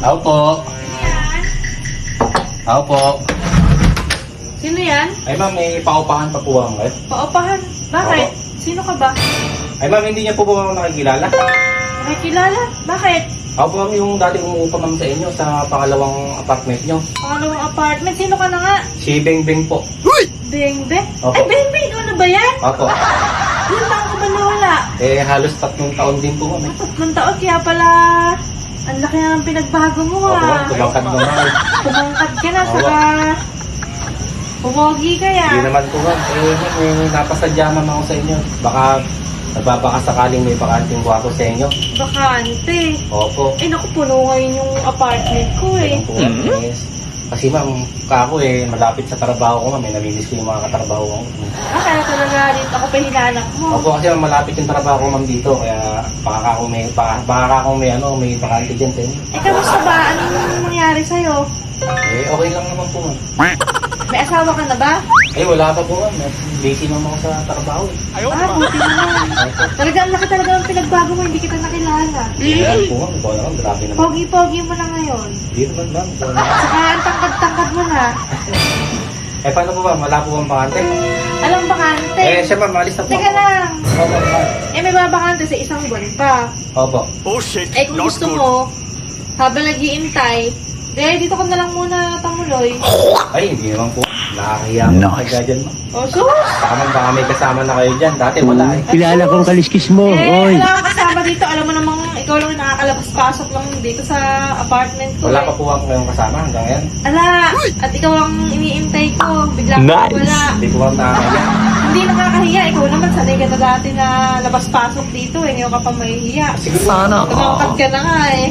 Ako po. Yan. Ako po. Sino yan? Ay ma'am, may paupahan pa po ang kayo. Paupahan. Bakit? Sino ka ba? Ay ma'am, hindi niya po ako nakikilala. Nakikilala? Bakit? Ako po ma'am yung dati umuupa ma'am sa inyo sa pangalawang apartment nyo. Pangalawang apartment. Sino ka na nga? Si Beng Beng po. Beng-beng? Opo. Ay, Beng-beng! Ikaw na ba yan? Ako. Ilang taon ka ba nawala? Halos 3 taon din po ma'am. 3 taon, kaya pala ang laki na ng pinagbago mo Opo ma'am, ah. tumangkad mo ma'am. Tumangkad ka na, Opo. saka pumogi ka Hindi yan. naman po ma'am. May napasadya ma'am ako sa inyo. Baka nagbabakasakaling may bakanting gwapo sa inyo. Bakante. Opo. Eh naku, puno ngayon yung apartment ko eh. Ganun po, ma'am. Kasi ma'am, kako malapit sa trabaho ko ma'am. Namimiss ko yung mga katrabaho ko. Kaya talaga dito ako pa hinanap mo. Opo, kasi ma'am, malapit yung trabaho ko ma'am dito. Kaya baka ako may bakante dyan sa inyo. Eh, kamusta ba? Anong nangyari sa'yo? Okay lang naman po ma'am. May asawa ka na ba? Wala pa po ma'am. Busy naman ako sa trabaho. Buti naman. Opo. Talaga, ang laki talaga ng pinagbago mo, hindi kita nakilala. Yan po ma'am. Ikaw naman, grabe naman. Pogi-pogi mo na ngayon. Hindi naman ma'am. Ikaw naman. Saka ang tangkad-tangkad mo na. Paano po ma'am? Wala po bang bakante? Alam bakante. Siya ma'am, alis na po. Teka lang. Opo ma'am. May babakante sa isang buwan pa. Opo. Kung gusto mo, habang nag-iintay, dito ka na lang muna tamuloy. Ay, hindi naman po. Nakakahiya mo kaya dyan ma'am. O, sus! Baka may kasama na kayo dyan. Dati wala eh. Kilala kong kaliskis mo, oy. Wala kang kasama dito. Alam mo namang ikaw lang yung nakakalabas-pasok lang dito sa apartment ko. Wala pa po ako ngayong kasama hanggang ngayon. Ala! At ikaw ang iniintay ko. Bigla ka Nice. wala. Hindi po ako nakakahiya. Hindi nakakahiya. Ikaw naman, sanay ka na dati na labas-pasok dito. Ngayon ka pa mahihiya. Sige po. Sana. Tumangkad ka na nga eh.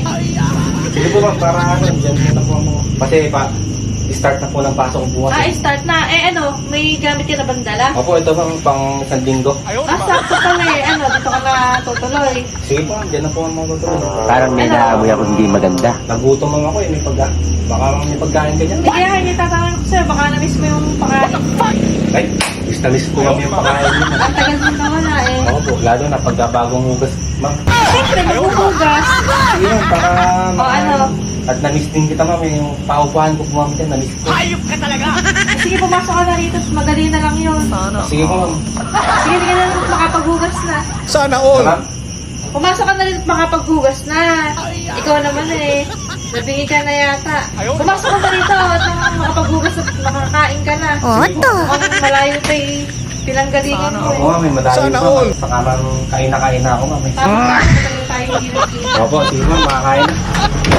Sige po ma'am, para dyan muna po ako. Kasi start na po ng pasok ko bukas. Start na. May gamit ka na bandala? Opo, ito bang pang isang linggo. Sakto pala eh. Dito ka na tutuloy. Sige po, dyan na po ang mga tuloy. Parang may naamoy ako hindi maganda. Nagutom lang ako may pagkain. Baka may pagkain ka dyan. Hindi kaya hindi tatangan ko sir. Baka na-miss mo yung pakain. Ay, miss po kami yung pagkain niyo. Ang tagal mo na wala eh. Ako po, lalo na pagkabagong hugas. Ma'am, Siyempre, maghuhugas. sige ma'am, para O At na-miss din kita ma'am, yung paupuhan ko po ma'am dyan, na-miss ko. Sige, pumasok ka na rito. Madali na lang yun. Sige po ma'am. Sige, hindi ka na rin makapaghugas na. Ma'am, Pumasok ka na rin makapaghugas na. Ikaw naman eh. Nabingi ka na yata. Pumasok ka na rito at makapaghugas at makakain ka na. Ang malayo pa eh. Pinanggalingan mo ako eh. ma'am, may madali ma'am. Saka ma'am, kain na ako ma'am. Tapos tayo hindi nakita. Opo, sige ma'am, makakain na.